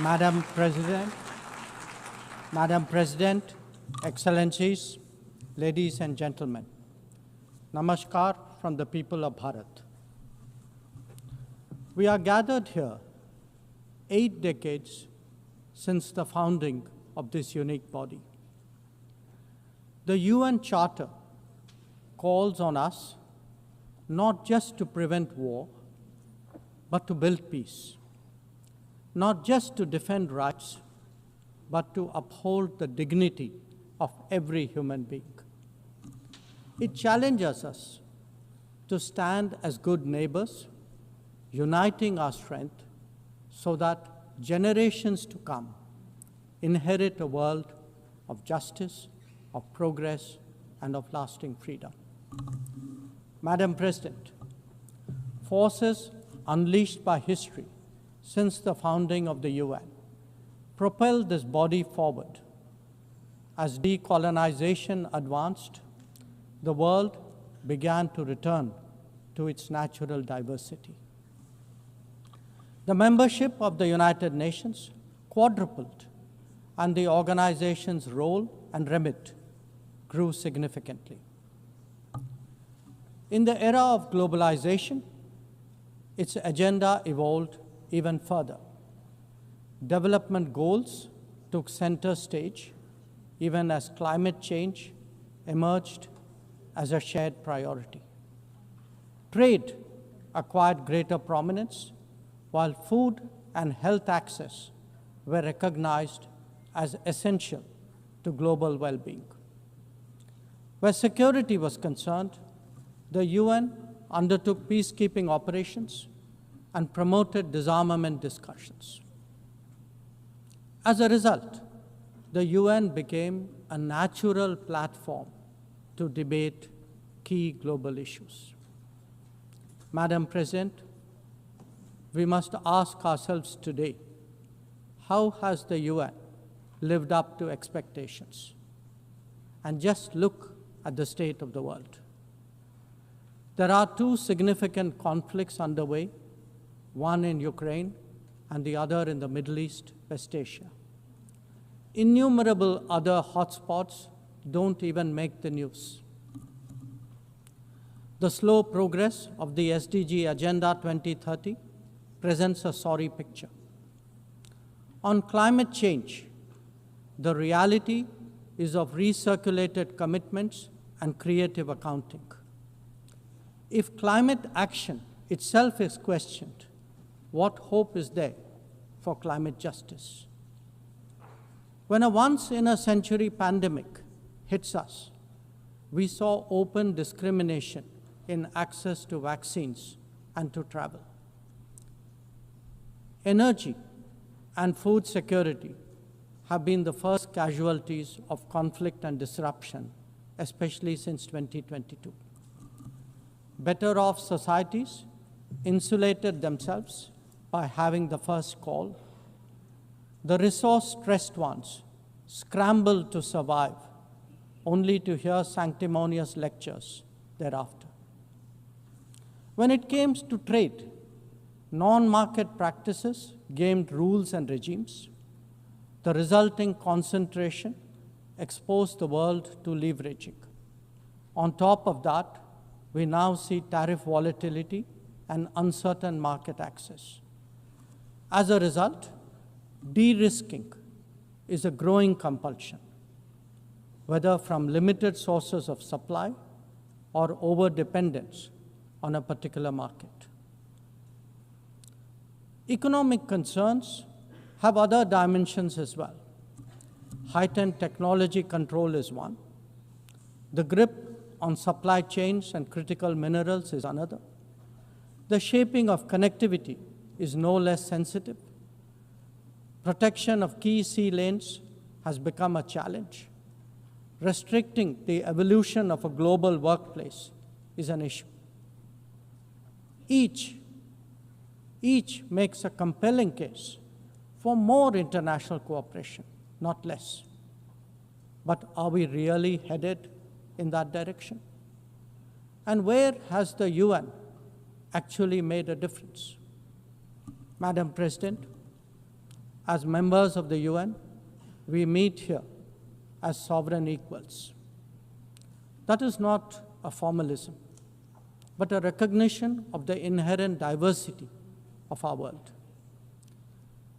Madam President, Madam President, Excellencies, ladies and gentlemen, Namaskar from the people of Bharat. We are gathered here 8 decades since the founding of this unique body. The UN Charter calls on us not just to prevent war, but to build peace. Not just to defend rights, but to uphold the dignity of every human being. It challenges us to stand as good neighbors, uniting our strength so that generations to come inherit a world of justice, of progress, and of lasting freedom. Madam President, forces unleashed by history since the founding of the UN propelled this body forward. As decolonization advanced, the world began to return to its natural diversity. The membership of the United Nations quadrupled, and the organization's role and remit grew significantly. In the era of globalization, its agenda evolved even further. Development goals took center stage, even as climate change emerged as a shared priority. Trade acquired greater prominence, while food and health access were recognized as essential to global well-being. Where security was concerned, the UN undertook peacekeeping operations and promoted disarmament discussions. As a result, the UN became a natural platform to debate key global issues. Madam President, we must ask ourselves today, how has the UN lived up to expectations? And just look at the state of the world. There are 2 significant conflicts underway, one in Ukraine and the other in the Middle East, West Asia. Innumerable other hotspots don't even make the news. The slow progress of the SDG Agenda 2030 presents a sorry picture. On climate change, the reality is of recirculated commitments and creative accounting. If climate action itself is questioned, what hope is there for climate justice? When a once-in-a-century pandemic hits us, we saw open discrimination in access to vaccines and to travel. Energy and food security have been the first casualties of conflict and disruption, especially since 2022. Better-off societies insulated themselves by having the first call. The resource-stressed ones scrambled to survive, only to hear sanctimonious lectures thereafter. When it came to trade, non-market practices gamed rules and regimes. The resulting concentration exposed the world to leveraging. On top of that, we now see tariff volatility and uncertain market access. As a result, de-risking is a growing compulsion, whether from limited sources of supply or over-dependence on a particular market. Economic concerns have other dimensions as well. Heightened technology control is one. The grip on supply chains and critical minerals is another. The shaping of connectivity is no less sensitive. Protection of key sea lanes has become a challenge. Restricting the evolution of a global workplace is an issue. Each makes a compelling case for more international cooperation, not less. But are we really headed in that direction? And where has the UN actually made a difference? Madam President, As members of the UN, we meet here as sovereign equals. That is not a formalism, but a recognition of the inherent diversity of our world.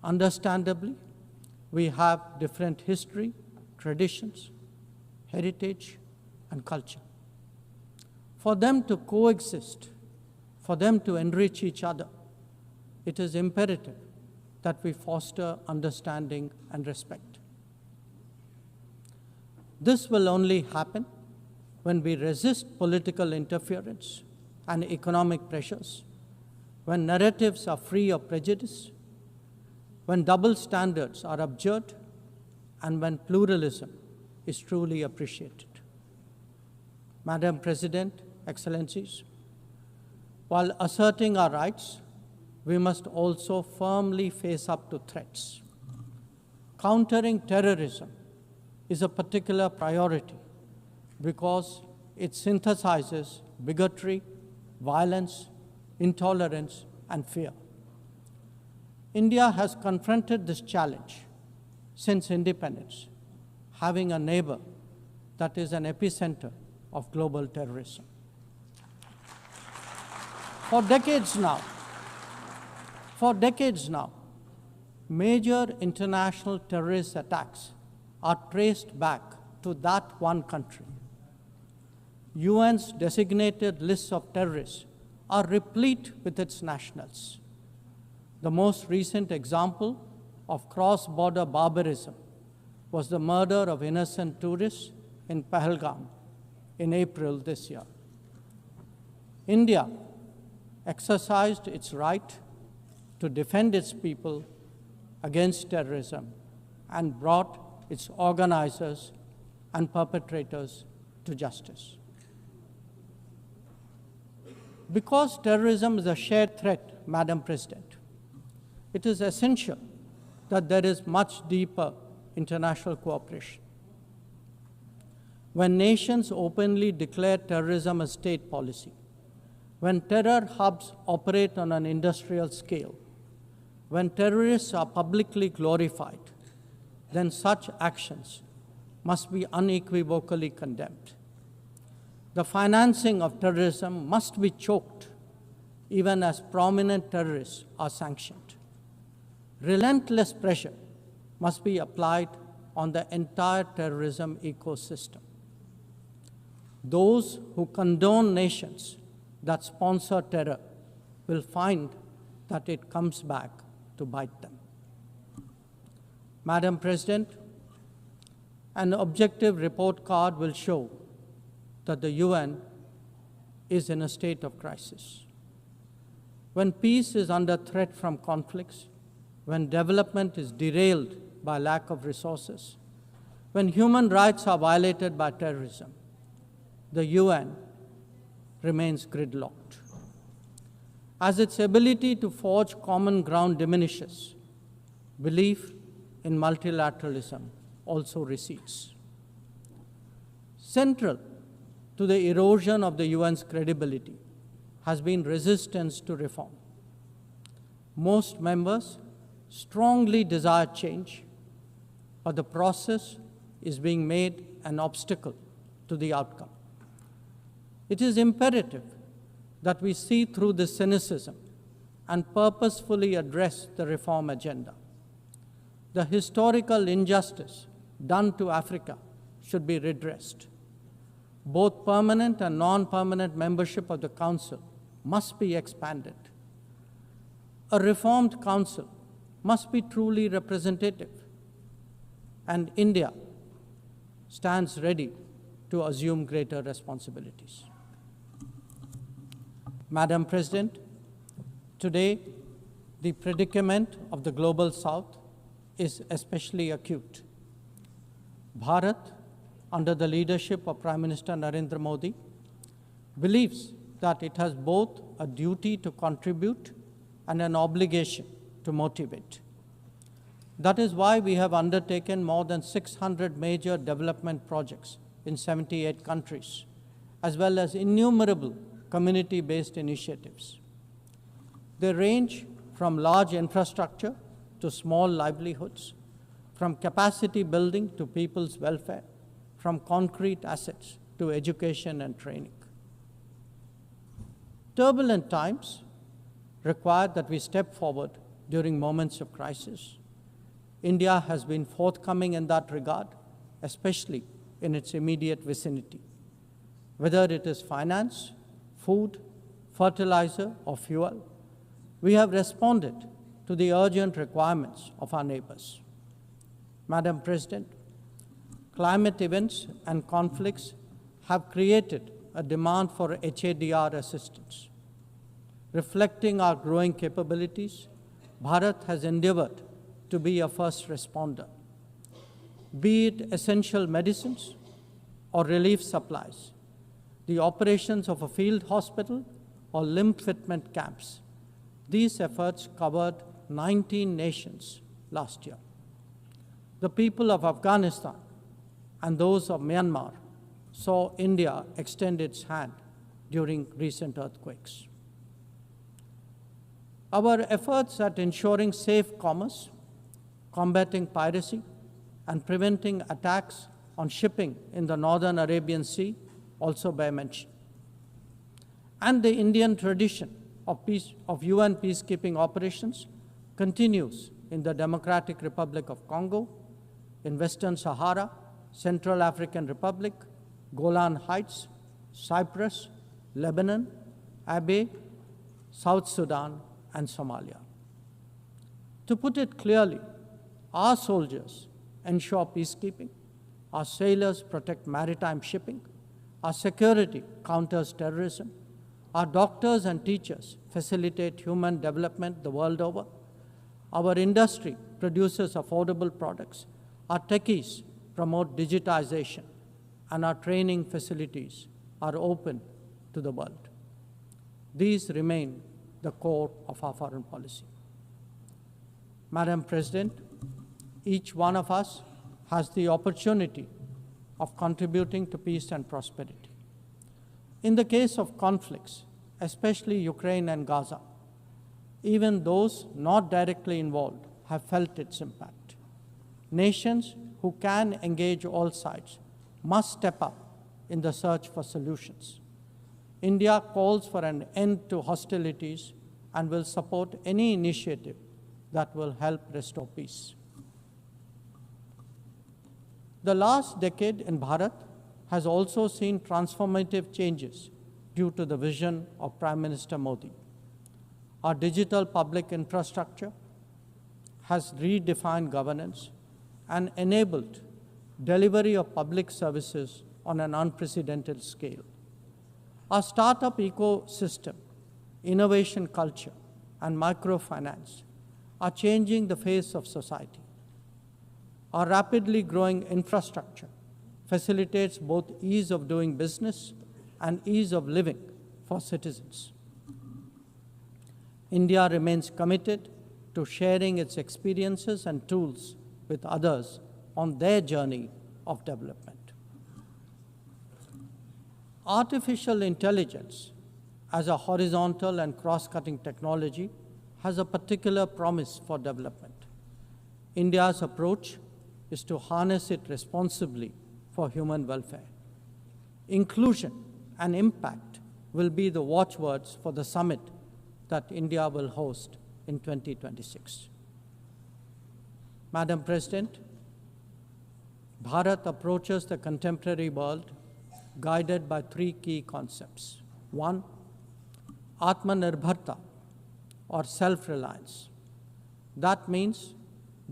Understandably, we have different history, traditions, heritage, and culture. For them to coexist, for them to enrich each other, it is imperative that we foster understanding and respect. This will only happen when we resist political interference and economic pressures, when narratives are free of prejudice, when double standards are abjured, and when pluralism is truly appreciated. Madam President, Excellencies, while asserting our rights, we must also firmly face up to threats. Countering terrorism is a particular priority because it synthesizes bigotry, violence, intolerance, and fear. India has confronted this challenge since independence, having a neighbor that is an epicenter of global terrorism. For decades now, major international terrorist attacks are traced back to that one country. UN's designated lists of terrorists are replete with its nationals. The most recent example of cross-border barbarism was the murder of innocent tourists in Pahalgam in April this year. India exercised its right to defend its people against terrorism and brought its organizers and perpetrators to justice. Because terrorism is a shared threat, Madam President, it is essential that there is much deeper international cooperation. When nations openly declare terrorism a state policy, when terror hubs operate on an industrial scale, when terrorists are publicly glorified, then such actions must be unequivocally condemned. The financing of terrorism must be choked, even as prominent terrorists are sanctioned. Relentless pressure must be applied on the entire terrorism ecosystem. Those who condone nations that sponsor terror will find that it comes back to bite them. Madam President, an objective report card will show that the UN is in a state of crisis. When peace is under threat from conflicts, when development is derailed by lack of resources, when human rights are violated by terrorism, the UN remains gridlocked. As its ability to forge common ground diminishes, belief in multilateralism also recedes. Central to the erosion of the UN's credibility has been resistance to reform. Most members strongly desire change, but the process is being made an obstacle to the outcome. It is imperative that we see through this cynicism and purposefully address the reform agenda. The historical injustice done to Africa should be redressed. Both permanent and non-permanent membership of the Council must be expanded. A reformed Council must be truly representative, and India stands ready to assume greater responsibilities. Madam President, today the predicament of the Global South is especially acute. Bharat, under the leadership of Prime Minister Narendra Modi, believes that it has both a duty to contribute and an obligation to motivate. That is why we have undertaken more than 600 major development projects in 78 countries, as well as innumerable community-based initiatives. They range from large infrastructure to small livelihoods, from capacity building to people's welfare, from concrete assets to education and training. Turbulent times require that we step forward during moments of crisis. India has been forthcoming in that regard, especially in its immediate vicinity. Whether it is finance, food, fertilizer, or fuel, we have responded to the urgent requirements of our neighbors. Madam President, climate events and conflicts have created a demand for HADR assistance. Reflecting our growing capabilities, Bharat has endeavored to be a first responder. Be it essential medicines or relief supplies, the operations of a field hospital or limb fitment camps, these efforts covered 19 nations last year. The people of Afghanistan and those of Myanmar saw India extend its hand during recent earthquakes. Our efforts at ensuring safe commerce, combating piracy, and preventing attacks on shipping in the Northern Arabian Sea also bear mention. And the Indian tradition of UN peacekeeping operations continues in the Democratic Republic of Congo, in Western Sahara, Central African Republic, Golan Heights, Cyprus, Lebanon, Abyei, South Sudan, and Somalia. To put it clearly, our soldiers ensure peacekeeping, our sailors protect maritime shipping, our security counters terrorism, our doctors and teachers facilitate human development the world over, our industry produces affordable products, our techies promote digitization, and our training facilities are open to the world. These remain the core of our foreign policy. Madam President, each one of us has the opportunity of contributing to peace and prosperity. In the case of conflicts, especially Ukraine and Gaza, even those not directly involved have felt its impact. Nations who can engage all sides must step up in the search for solutions. India calls for an end to hostilities and will support any initiative that will help restore peace. The last decade in Bharat has also seen transformative changes due to the vision of Prime Minister Modi. Our digital public infrastructure has redefined governance and enabled delivery of public services on an unprecedented scale. Our startup ecosystem, innovation culture, and microfinance are changing the face of society. Our rapidly growing infrastructure facilitates both ease of doing business and ease of living for citizens. India remains committed to sharing its experiences and tools with others on their journey of development. Artificial intelligence as a horizontal and cross-cutting technology has a particular promise for development. India's approach is to harness it responsibly for human welfare. Inclusion and impact will be the watchwords for the summit that India will host in 2026. Madam President, Bharat approaches the contemporary world guided by three key concepts. One, Atmanirbharta, or self-reliance. That means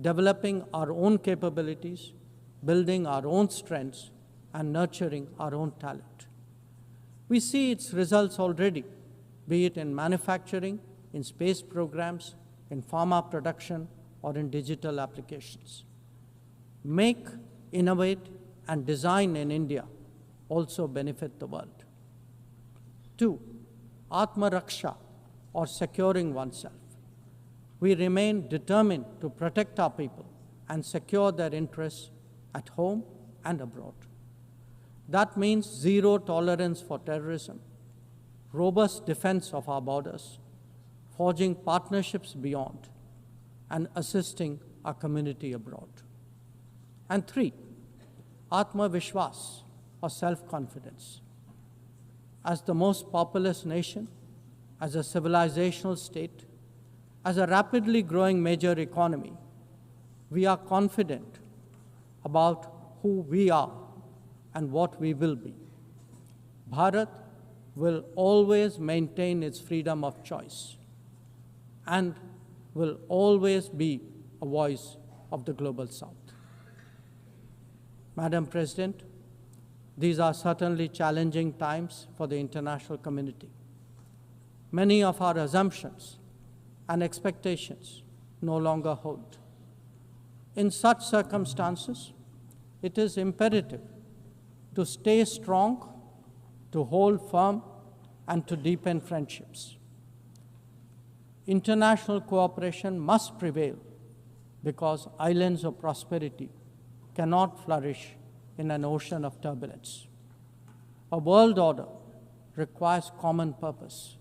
developing our own capabilities, building our own strengths, and nurturing our own talent. We see its results already, be it in manufacturing, in space programs, in pharma production, or in digital applications. Make, innovate, and design in India also benefit the world. Two, Atma Raksha, or securing oneself. We remain determined to protect our people and secure their interests at home and abroad. That means zero tolerance for terrorism, robust defense of our borders, forging partnerships beyond, and assisting our community abroad. And 3, Atma Vishwas, or self-confidence. As the most populous nation, as a civilizational state, as a rapidly growing major economy, we are confident about who we are and what we will be. Bharat will always maintain its freedom of choice and will always be a voice of the Global South. Madam President, these are certainly challenging times for the international community. Many of our assumptions and expectations no longer hold. In such circumstances, it is imperative to stay strong, to hold firm, and to deepen friendships. International cooperation must prevail because islands of prosperity cannot flourish in an ocean of turbulence. A world order requires common purpose,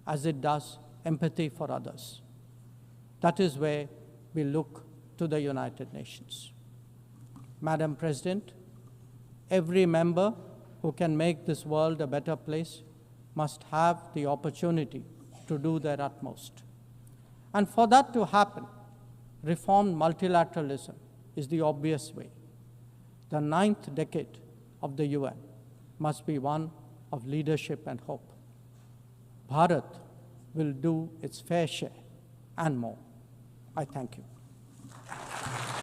as it does empathy for others. That is where we look to the United Nations. Madam President, every member who can make this world a better place must have the opportunity to do their utmost. And for that to happen, reformed multilateralism is the obvious way. The 9th decade of the UN must be one of leadership and hope. Bharat will do its fair share and more. I thank you.